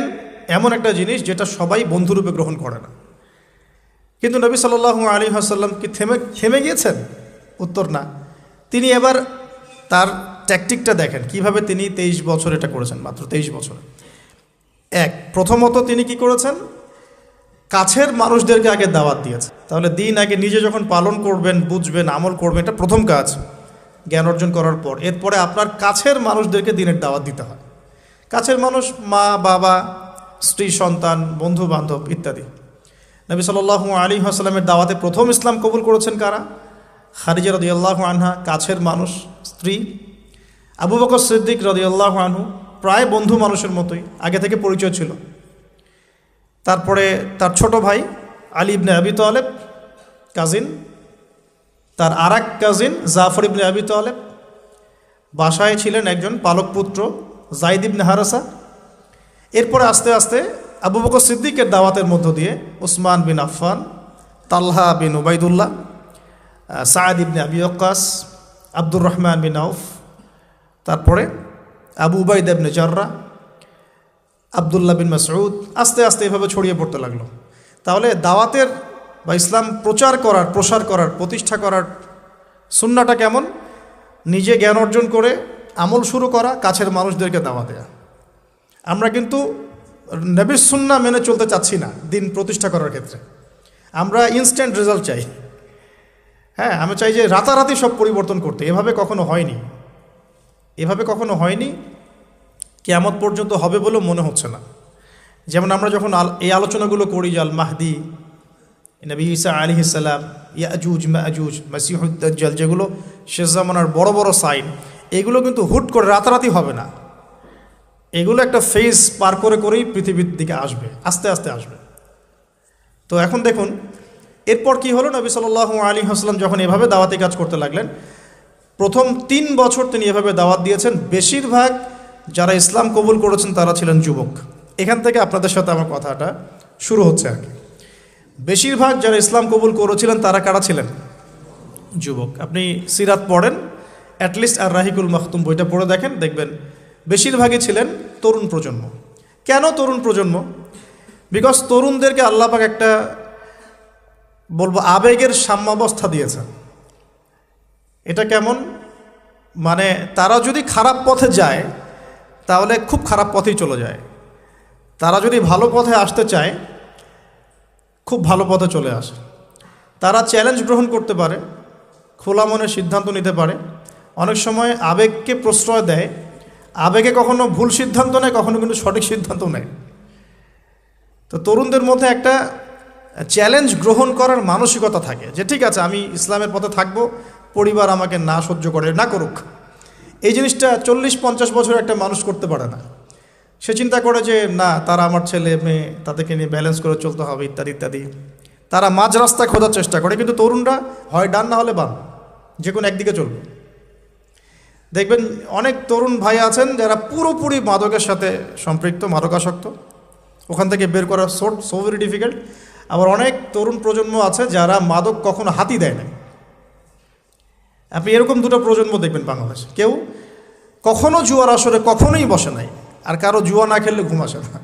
এমন একটা জিনিস যেটা সবাই বন্ধুরূপে গ্রহণ করে না। কিন্তু নবী সাল্লাল্লাহু আলাইহি ওয়াসাল্লাম কি থেমে গিয়েছেন? উত্তর না। তিনি এবার তার ট্যাকটিকটা দেখেন, কিভাবে তিনি 23 বছর এটা করেছেন, মাত্র 23 বছর। প্রথমত তিনি কি করেছেন? কাছের মানুষদেরকে আগে দাওয়াত দিয়েছে। তাহলে দিন আগে নিজে যখন পালন করবেন, বুঝবেন, আমল করবেন, এটা প্রথম কাজ জ্ঞান অর্জন করার পর। এরপরে আপনার কাছের মানুষদেরকে দিনের দাওয়াত দিতে হয়। কাছের মানুষ মা, বাবা, স্ত্রী, সন্তান, বন্ধু বান্ধব ইত্যাদি। নবী সাল্লাল্লাহু আলাইহি ওয়াসাল্লামের দাওয়াতে প্রথম ইসলাম কবুল করেছেন কারা? খাদিজা রাদিয়াল্লাহু আনহা, কাছের মানুষ, স্ত্রী। আবু বকর সিদ্দিক রাদিয়াল্লাহু আনহু, প্রায় বন্ধু মানুষের মতোই, আগে থেকে পরিচয় ছিল। তারপরে তার ছোট ভাই আলী ইবনে আবি তালেব, কাজিন। তার আরেক কাজিন জাফর ইবনে আবি তালেব। বাসায় ছিলেন একজন পালক পুত্র যায়েদ ইবনে হারেসা। এরপরে আস্তে আস্তে আবু বকর সিদ্দিকের দাওয়াতের মধ্য দিয়ে উসমান বিন আফফান, তালহা বিন উবাইদুল্লাহ, সাঈদ ইবনে আবি ওয়াক্কাস, আব্দুর রহমান বিন আউফ, তারপরে আবু উবাইদা ইবনে জাররাহ, আবদুল্লাহ বিন মাসউদ, আস্তে আস্তে এভাবে ছড়িয়ে পড়তে লাগলো। তাহলে দাওয়াতের বা ইসলাম প্রচার করার, প্রসার করার, প্রতিষ্ঠা করার সুন্নাটা কেমন? নিজে জ্ঞান অর্জন করে আমল শুরু করা, কাছের মানুষদেরকে দাওয়া দেয়া। আমরা কিন্তু নবীর সুন্নাহ মেনে চলতে চাচ্ছি না দিন প্রতিষ্ঠা করার ক্ষেত্রে। আমরা ইনস্ট্যান্ট রেজাল্ট চাই। হ্যাঁ, আমি চাই যে রাতারাতি সব পরিবর্তন করতে। এভাবে কখনো হয়নি, এভাবে কখনো হয়নি, কিয়ামত পর্যন্ত হবে বলেও মনে হচ্ছে না। যেমন আমরা যখন এই আলোচনাগুলো করি যে আল মাহদি, নবী ঈসা আলাইহিস সালাম, ইয়াজুজ মাজুজ, মাসিহুদ দাজ্জাল, যেগুলো শেষ জামানার বড় বড় সাইন, এগুলো কিন্তু হুট করে রাতারাতি হবে না। এগুলো একটা ফেজ পার করে করেই পৃথিবীর দিকে আসবে, আস্তে আস্তে আসবে। তো এখন দেখুন এরপর কি হলো, নবী সাল্লাল্লাহু আলাইহি ওয়াসাল্লাম যখন এভাবে দাওয়াতি কাজ করতে লাগলেন, প্রথম 3 বছর তিনি এভাবে দাওয়াত দিয়েছেন। বেশিরভাগ যারা ইসলাম কবুল করেছেন তারা ছিলেন যুবক। এখান থেকে আপনাদের সাথে আমার কথাটা শুরু হচ্ছে আর কি। বেশিরভাগ যারা ইসলাম কবুল করেছিলেন তারা কারা ছিলেন? যুবক। আপনি সিরাত পড়েন, অ্যাটলিস্ট আর রাহিকুল মাখতুম বইটা পড়ে দেখেন, দেখবেন বেশিরভাগই ছিলেন তরুণ প্রজন্ম। কেন তরুণ প্রজন্ম? বিকজ তরুণদেরকে আল্লাহ পাক একটা বলবো আবেগের সাম্যাবস্থা দিয়েছেন। এটা কেমন? মানে তারা যদি খারাপ পথে যায় তাহলে খুব খারাপ পথেই চলে যায়, তারা যদি ভালো পথে আসতে চায় খুব ভালো পথে চলে আসে। তারা চ্যালেঞ্জ গ্রহণ করতে পারে, খোলা মনে সিদ্ধান্ত নিতে পারে, অনেক সময় আবেগকে প্রশ্রয় দেয়, আবেগে কখনো ভুল সিদ্ধান্ত নেয়, কখনো কিন্তু সঠিক সিদ্ধান্ত নেয়। তো তরুণদের মধ্যে একটা চ্যালেঞ্জ গ্রহণ করার মানসিকতা থাকে যে ঠিক আছে আমি ইসলামের পথে থাকবো, পরিবার আমাকে না সহ্য করে না করুক। এই জিনিসটা 40-50 বছর একটা মানুষ করতে পারে না। সে চিন্তা করে যে না, তারা আমার ছেলে মেয়ে, তাদেরকে নিয়ে ব্যালেন্স করে চলতে হবে ইত্যাদি ইত্যাদি। তারা মাঝ রাস্তা খোঁজার চেষ্টা করে, কিন্তু তরুণরা হয় ডান না হলে বাম, যে কোনো একদিকে চলবে। দেখবেন অনেক তরুণ ভাই আছেন যারা পুরোপুরি মাদকের সাথে সম্পৃক্ত, মাদকাসক্ত, ওখান থেকে বের করা সো ভেরি ডিফিকাল্ট। আবার অনেক তরুণ প্রজন্ম আছে যারা মাদক কখনো হাতই দেয় না। আপনি এরকম দুটো প্রজন্ম দেখবেন বাংলাদেশে। কেউ কখনো জুয়ার আসরে কখনোই বসে নাই, আর কারো জুয়া না খেললে ঘুম আসে না।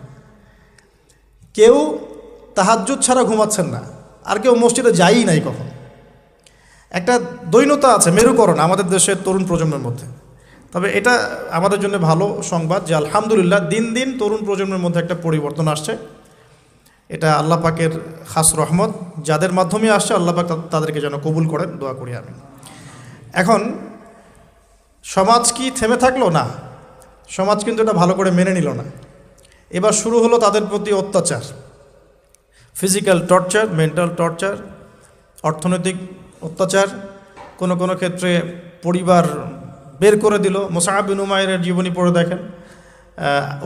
কেউ তাহাজ্জুদ ছাড়া ঘুমাচ্ছেন না, আর কেউ মসজিদে যায়ই নাই কখন। একটা দৈন্যতা আছে, মেরুকরণ আমাদের দেশের তরুণ প্রজন্মের মধ্যে। তবে এটা আমাদের জন্য ভালো সংবাদ যে আলহামদুলিল্লাহ দিন দিন তরুণ প্রজন্মের মধ্যে একটা পরিবর্তন আসছে। এটা আল্লাহ পাকের খাস রহমত, যাদের মাধ্যমে আসছে আল্লাহ পাক তাদেরকে যেন কবুল করেন, দোয়া করি আমি। এখন সমাজ কি থেমে থাকলো? না, সমাজ কিন্তু এটা ভালো করে মেনে নিল না। এবার শুরু হলো তাদের প্রতি অত্যাচার, ফিজিক্যাল টর্চার, মেন্টাল টর্চার, অর্থনৈতিক অত্যাচার, কোনো কোনো ক্ষেত্রে পরিবার বের করে দিল। মুসআব বিন উমাইরের জীবনী পড়ে দেখেন,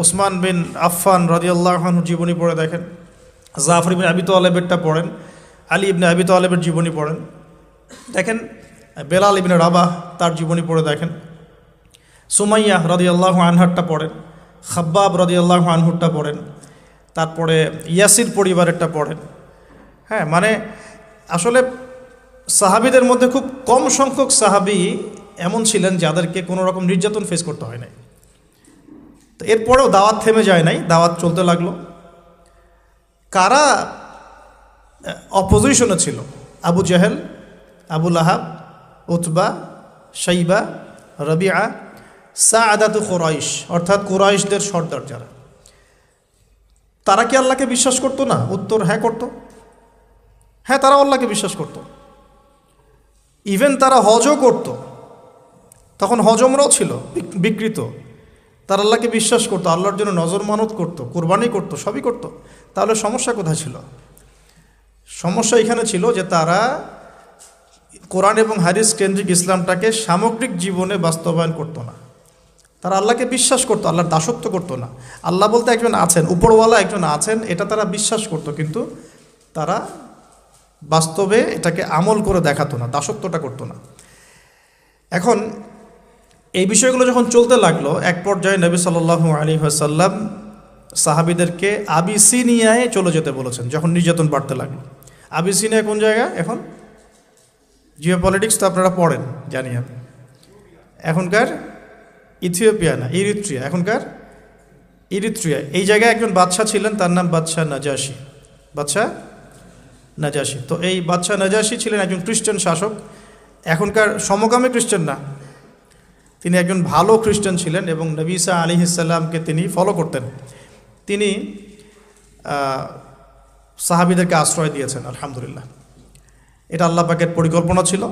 ওসমান বিন আফফান রাদিয়াল্লাহু আনহুর জীবনী পড়ে দেখেন, জাফর ইবনে আবি তালেবেরটা পড়েন, আলী ইবনে আবি তালেবের জীবনী পড়েন, দেখেন বেলাল ইবনে রাবাহ তার জীবনী পড়ে দেখেন, সুমাইয়া রাদিয়াল্লাহু আনহারটা পড়েন, খাব্বাব রাদিয়াল্লাহু আনহুরটা পড়েন, তারপরে ইয়াসির পরিবারেরটা পড়েন। হ্যাঁ, মানে আসলে সাহাবীদের মধ্যে খুব কম সংখ্যক সাহাবী এমন ছিলেন যাদেরকে কোনো রকম নির্যাতন ফেস করতে হয় নাই। তো এরপরেও দাওয়াত থেমে যায় নাই, দাওয়াত চলতে লাগলো। কারা অপোজিশনে ছিল? আবু জাহেল, আবু লাহাব, উতবা, শাইবা, রবিআ, সাআদাতু কুরাইশ, অর্থাৎ কুরাইশদের সর্দার যারা। তারা কি আল্লাহকে বিশ্বাস করতো না? উত্তর হ্যাঁ করতো। হ্যাঁ, তারা আল্লাহকে বিশ্বাস করত। ইভেন তারা হজও করত, তখন হজমরাও ছিল বিকৃত। তারা আল্লাহকে বিশ্বাস করতো, আল্লাহর জন্য নজর মানত করতো, কোরবানি করতো, সবই করতো। তাহলে সমস্যা কোথায় ছিল? সমস্যা এখানে ছিল যে তারা কোরআন এবং হাদিস কেন্দ্রিক ইসলামটাকে সামগ্রিক জীবনে বাস্তবায়ন করতো না। তারা আল্লাহকে বিশ্বাস করতো, আল্লাহর দাসত্ব করতো না। আল্লাহ বলতে একজন আছেন, উপরওয়ালা একজন আছেন, এটা তারা বিশ্বাস করতো, কিন্তু তারা বাস্তবে এটাকে আমল করে দেখাতো না, দাসত্বটা করতো না। এখন এই বিষয়গুলো যখন চলতে লাগলো, এক পর্যায়ে নবী সাল্লাল্লাহু আলাইহি ওয়াসাল্লাম সাহাবীদেরকে আবিসিনিয়ায় চলে যেতে বলেছেন যখন নির্যাতন বাড়তে লাগলো। আবিসিনিয়া কোন জায়গা? এখন জিওপলিটিক্স তো আপনারা পড়েন, জানি আমি। এখনকার ইথিওপিয়া না, ইরিত্রিয়া, এখনকার ইরিত্রিয়া, এই জায়গায় একজন বাদশাহ ছিলেন, তার নাম বাদশাহ নাজাশি। বাদশাহ নাজাশি, তো এই বাদশাহ নাজাশি ছিলেন একজন খ্রিস্টান শাসক, এখনকার সমকামী খ্রিস্টান না, তিনি একজন ভালো খ্রিস্টান ছিলেন এবং নবী ঈসা আলাইহিস সালামকে তিনি ফলো করতেন। তিনি সাহাবীদেরকে আশ্রয় দিয়েছেন, আলহামদুলিল্লাহ। এটা আল্লাহ পাকের পরিকল্পনা ছিল,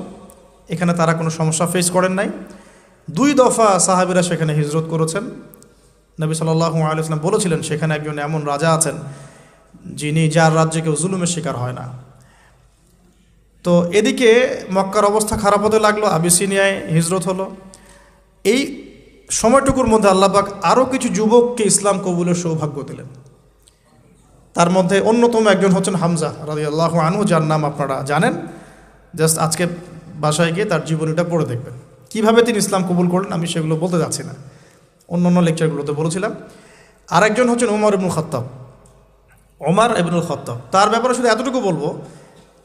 এখানে তারা কোনো সমস্যা ফেস করেন নাই। 2 দফা সাহাবীরা সেখানে হিজরত করেছেন। নবী সাল্লাল্লাহু আলাইহি ওয়াসাল্লাম বলেছিলেন সেখানে একজন এমন রাজা আছেন যার রাজ্যে কেউ জুলুমের শিকার হয় না। তো এদিকে মক্কার অবস্থা খারাপ হতে লাগলো, আবিসিনিয়ায় হিজরত হলো। এই সময়টুকুর মধ্যে আল্লাহ পাক আরও কিছু যুবককে ইসলাম কবুলের সৌভাগ্য দিলেন। তার মধ্যে অন্যতম একজন হচ্ছেন হামজা রাদিয়াল্লাহু আনহু, যার নাম আপনারা জানেন। জাস্ট আজকে বাসায় গিয়ে তার জীবনীটা পড়ে দেখবেন কিভাবে তিনি ইসলাম কবুল করলেন। আমি সেগুলো বলতে যাচ্ছি না, অন্য অন্য লেকচারগুলোতে বলেছিলাম। আরেকজন হচ্ছেন ওমর ইবনুল খাত্তাব। ওমর ইবনুল খাত্তাব, তার ব্যাপারে শুধু এতটুকু বলবো,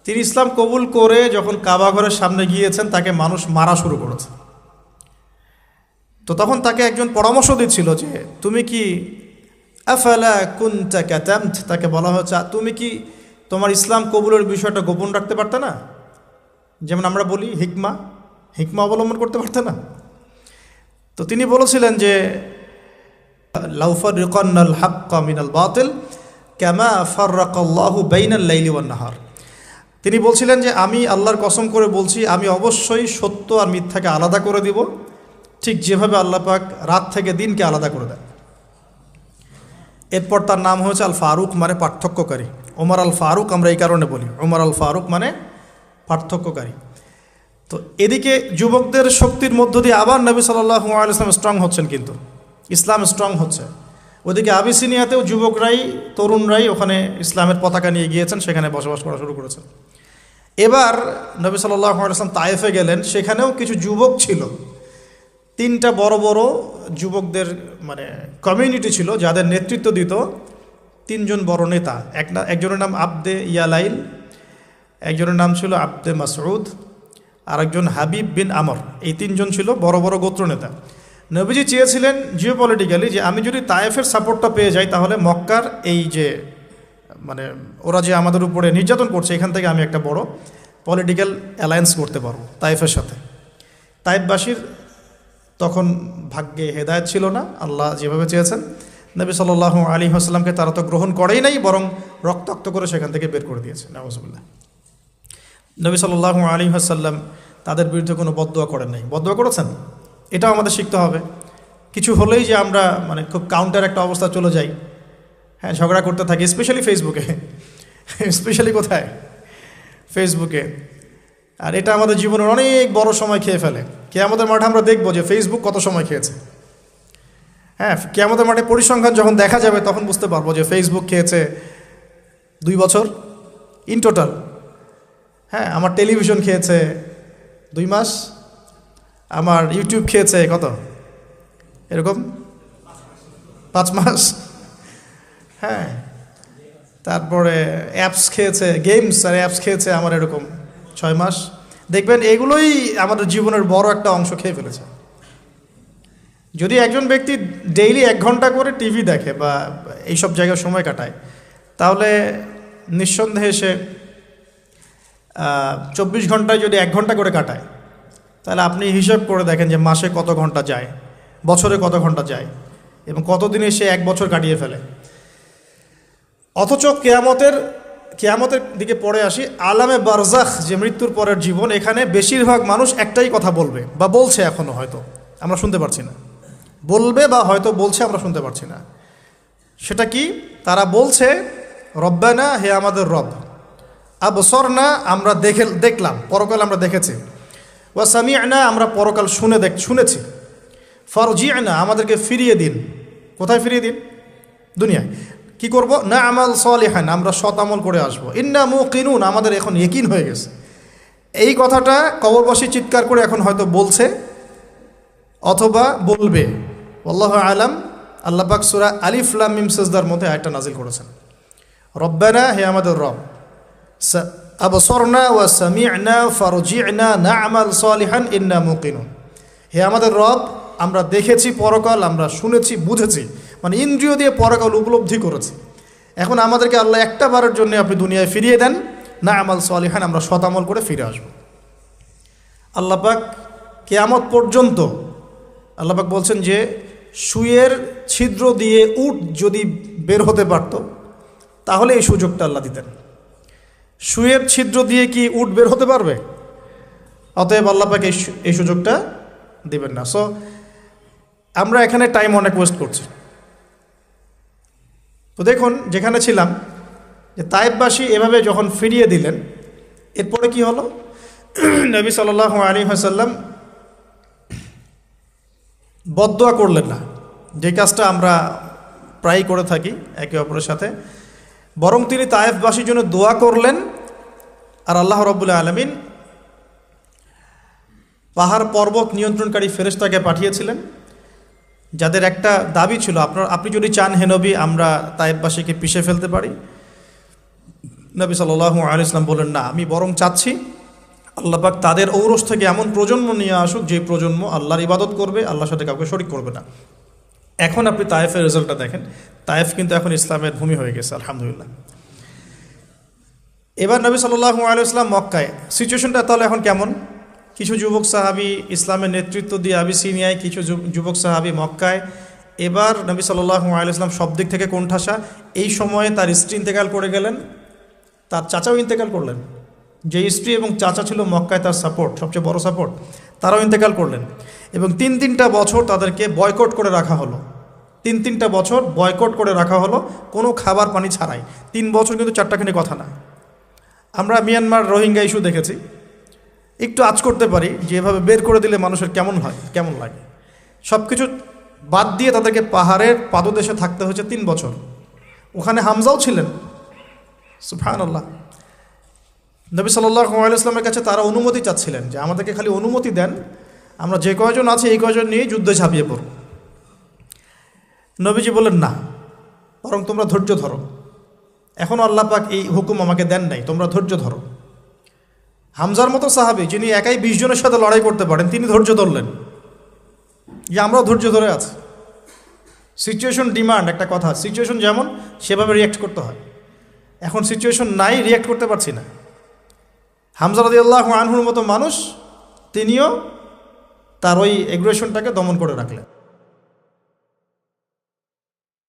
তিনি ইসলাম কবুল করে যখন কাবা ঘরের সামনে গিয়েছেন তাকে মানুষ মারা শুরু করেছে। তো তখন তাকে একজন পরামর্শ দিচ্ছিল যে তুমি কি আফালা কুনতা কাতামত, তাকে বলা হচ্ছে তুমি কি তোমার ইসলাম কবুলের বিষয়টা গোপন রাখতে পারতে না? যেমন আমরা বলি হিকমা অবলম্বন করতে পারতে না? তো তিনি বলেছিলেন যে লাউফারিকান্নাল হাক্কা মিনাল বাতিল কামা ফাররাকাল্লাহু বাইনাল লাইলি ওয়ান নাহার। তিনি বলছিলেন যে আমি আল্লাহর কসম করে বলছি, আমি অবশ্যই সত্য আর মিথ্যাকে আলাদা করে দিব, ঠিক যেভাবে আল্লাহ পাক রাত থেকে দিনকে আলাদা করে দেন। এরপর তার নাম হয়েছে আল ফারুক, মানে পার্থক্যকারী। ওমর আল ফারুক আমরা এই কারণে বলি, ওমর আল ফারুক মানে পার্থক্যকারী। তো এদিকে যুবকদের শক্তির মধ্য দিয়ে আবার নবী সাল্লাল্লাহু আলাইহি ওয়াসাল্লাম স্ট্রং হচ্ছেন, কিন্তু ইসলাম স্ট্রং হচ্ছে। ওদিকে আবিসিনিয়াতেও যুবকরাই, তরুণরাই ওখানে ইসলামের পতাকা নিয়ে গিয়েছেন, সেখানে বসবাস করা শুরু করেছেন। এবার নবী সাল্লাল্লাহু আলাইহি ওয়াসাল্লাম তায়েফে গেলেন, সেখানেও কিছু যুবক ছিল। 3টা বড় বড় যুবকদের মানে কমিউনিটি ছিল, যাদের নেতৃত্ব দিত 3 জন বড় নেতা। একজনের নাম আবদে ইয়ালাইল, একজনের নাম ছিল আবদে মাসউদ, আরেকজন হাবিব বিন আমর। এই 3 জন ছিল বড় বড় গোত্র নেতা। নবীজি চেয়েছিলেন জিওপলিটিক্যালি যে আমি যদি তায়েফের সাপোর্টটা পেয়ে যাই, তাহলে মক্কার এই যে মানে ওরা যে আমাদের উপরে নির্যাতন করছে, এখান থেকে আমি একটা বড় পলিটিক্যাল অ্যালায়েন্স করতে পারবো তায়েফের সাথে। তায়েফবাসীর তখন ভাগ্যে হেদায়েত ছিল না, আল্লাহ যেভাবে চেয়েছেন। নবী সাল্লাল্লাহু আলাইহি ওয়াসাল্লামকে তারা তো গ্রহণ করেই নাই, বরং রক্তাক্ত করে সেখান থেকে বের করে দিয়েছে, নাউজুবিল্লাহ। নবী সাল্লাল্লাহু আলাইহি ওয়াসাল্লাম তাদের বিরুদ্ধে কোনো বদদোয়া করেন নাই। বদদোয়া করেছেন? এটাও আমাদের শিখতে হবে। কিছু হলেই যে আমরা মানে খুব কাউন্টার একটা অবস্থা চলে যাই, হ্যাঁ, ঝগড়া করতে থাকি, স্পেশালি ফেসবুকে। স্পেশালি কোথায়? ফেসবুকে। আর এটা আমাদের জীবনের অনেক বড় সময় খেয়ে ফেলে। কিয়ামতের মাঠে আমরা দেখব যে ফেসবুক কত সময় খেয়েছে। হ্যাঁ, কিয়ামতের মাঠে পরিসংখ্যান যখন দেখা যাবে তখন বুঝতে পারবো যে ফেসবুক খেয়েছে 2 বছর ইন টোটাল। হ্যাঁ, আমার টেলিভিশন খেয়েছে 2 মাস, আমার ইউটিউব খেয়েছে কত, এরকম 5 মাস। হ্যাঁ, তারপরে অ্যাপস খেয়েছে, গেমস আর অ্যাপস খেয়েছে আমার এরকম 6 মাস। দেখবেন এগুলোই আমাদের জীবনের বড় একটা অংশ খেয়ে ফেলেছে। যদি একজন ব্যক্তি ডেইলি 1 ঘন্টা করে টিভি দেখে বা এইসব জায়গায় সময় কাটায়, তাহলে নিঃসন্দেহে সে 24 ঘন্টায় যদি 1 ঘন্টা করে কাটায়, তাহলে আপনি হিসাব করে দেখেন যে মাসে কত ঘন্টা যায়, বছরে কত ঘন্টা যায়, এবং কতদিনে সে 1 বছর কাটিয়ে ফেলে। অথচ কেয়ামতের দিকে পড়ে আসি, আলামে বারজাখ, যে মৃত্যুর পরের জীবন, এখানে বেশিরভাগ মানুষ একটাই কথা বলবে বা বলছে, এখনও হয়তো আমরা শুনতে পারছি না, বলবে বা হয়তো বলছে, আমরা শুনতে পারছি না। সেটা কি? তারা বলছে রব্বানা, হে আমাদের রব, আবসরনা, আমরা দেখলাম, পরকাল আমরা দেখেছি, ওয়া সামি'না, আমরা পরকাল শুনেছি, ফারজি'না, আমাদেরকে ফিরিয়ে দিন। কোথায় ফিরিয়ে দিন? দুনিয়ায়। কি করব? না আমাল সলিহান, আমরা সৎ আমল করে আসবো। ইন্না মুকিনুন, আমাদের এখন ইয়াকিন হয়ে গেছে। এই কথাটা কবরবাসী চিৎকার করে এখন হয়তো বলছে অথবা বলবে, আল্লাহু আলাম। আল্লাহ পাক সূরা আলিফ লাম মিম সাজদার মধ্যে আয়াতটা নাজিল করেছেন, রব্বানা, হে আমাদের রব, আবসরনা ওয়া সামি'না ফারজি'না না'মাল সলিহান ইন্না মুকিনুন, হে আমাদের রব, আমরা দেখেছি পরকাল, আমরা শুনেছি, বুঝেছি, মানে ইন্দ্রিয় দিয়ে পরকাল উপলব্ধি করেছি। এখন আমাদেরকে আল্লাহ একটা বারের জন্য আপনি দুনিয়ায় ফিরিয়ে দেন, না আমাল সালিহান, আমরা সৎ আমল করে ফিরে আসব। আল্লাহ পাক কিয়ামত পর্যন্ত আল্লাহ পাক বলছেন যে সুয়ের ছিদ্র দিয়ে উট যদি বের হতে পারত তাহলে এই সুযোগটা আল্লাহ দিতেন। সুয়ের ছিদ্র দিয়ে কি উট বের হতে পারবে? অতএব আল্লাহ পাক এই সুযোগটা দিবেন না। সো আমরা এখানে টাইম অনেক ওয়েস্ট করছি। তো দেখুন, যেখানে ছিলাম যে তায়েববাসী এভাবে যখন ফিরিয়ে দিলেন, এরপরে কি হলো? নবী সাল্লাল্লাহু আলাইহি ওয়াসাল্লাম বদদোয়া করলেন না, যে কাজটা আমরা প্রায়ই করে থাকি একে অপরের সাথে, বরং তিনি তায়েফবাসীর জন্য দোয়া করলেন। আর আল্লাহ রাব্বুল আলামিন পাহাড় পর্বত নিয়ন্ত্রণকারী ফেরেশতাকে পাঠিয়েছিলেন, যাদের একটা দাবি ছিল, আপনি যদি চান হে নবী আমরা তায়েফবাসীকে পিষে ফেলতে পারি। নবী সাল্লাল্লাহু আলাইহি ওয়াসাল্লাম বলেন, না, আমি বরং চাচ্ছি আল্লাহ পাক তাদের ঔরস থেকে এমন প্রজন্ম নিয়ে আসুক যে প্রজন্ম আল্লাহর ইবাদত করবে, আল্লাহর সাথে কাউকে শরিক করবে না। এখন আপনি তায়েফের রেজাল্টটা দেখেন, তায়েফ কিন্তু এখন ইসলামের ভূমি হয়ে গেছে, আলহামদুলিল্লাহ। এবার নবী সাল্লাল্লাহু আলাইহি ওয়াসাল্লাম মক্কায়, সিচুয়েশনটা তাহলে এখন কেমন? কিছু যুবক সাহাবী ইসলামের নেতৃত্ব দিয়ে আবিসিনিয়ায়, কিছু যুবক সাহাবী মক্কায়। এবার নবী সাল্লাল্লাহু আলাইহি ওয়াসাল্লাম সব দিক থেকে কোণঠাসা। এই সময়ে তার স্ত্রী ইন্তেকাল করে গেলেন, তার চাচাও ইন্তেকাল করলেন। যে স্ত্রী এবং চাচা ছিল মক্কায় তার সাপোর্ট, সবচেয়ে বড় সাপোর্ট, তারাও ইন্তেকাল করলেন। এবং তিনটা বছর তাদেরকে বয়কট করে রাখা হলো। তিনটা বছর বয়কট করে রাখা হলো, কোনো খাবার পানি ছাড়াই। 3 বছর কিন্তু চারটাখানি কথা না। আমরা মিয়ানমার রোহিঙ্গা ইস্যু দেখেছি, একটু আঁচ করতে পারি যে এভাবে বের করে দিলে মানুষের কেমন হয়, কেমন লাগে। সব কিছু বাদ দিয়ে তাদেরকে পাহাড়ের পাদদেশে থাকতে হয়েছে 3 বছর। ওখানে হামজাও ছিলেন, সুবহানাল্লাহ। নবী সাল্লাল্লাহু আলাইহি ওয়াসাল্লামের কাছে তারা অনুমতি চাচ্ছিলেন যে আমাদেরকে খালি অনুমতি দেন, আমরা যে কয়জন আছি এই কয়জন নিয়ে যুদ্ধে ঝাঁপিয়ে পড়ব। নবীজি বললেন, না, বরং তোমরা ধৈর্য ধরো, এখনও আল্লাহ পাক এই হুকুম আমাকে দেন নাই, তোমরা ধৈর্য ধরো। হামজার মতো সাহাবী, যিনি একাই 20 জনের সাথে লড়াই করতে পারেন, তিনি ধৈর্য ধরলেন যে আমরাও ধৈর্য ধরে আছি। সিচুয়েশন ডিমান্ড, একটা কথা, সিচুয়েশন যেমন সেভাবে রিয়্যাক্ট করতে হয়। এখন সিচুয়েশন নাই, রিয়্যাক্ট করতে পারছি না। হামজা রাদিয়াল্লাহু আনহুর মতো মানুষ, তিনিও তার ওই এগ্রেশনটাকে দমন করে রাখলেন।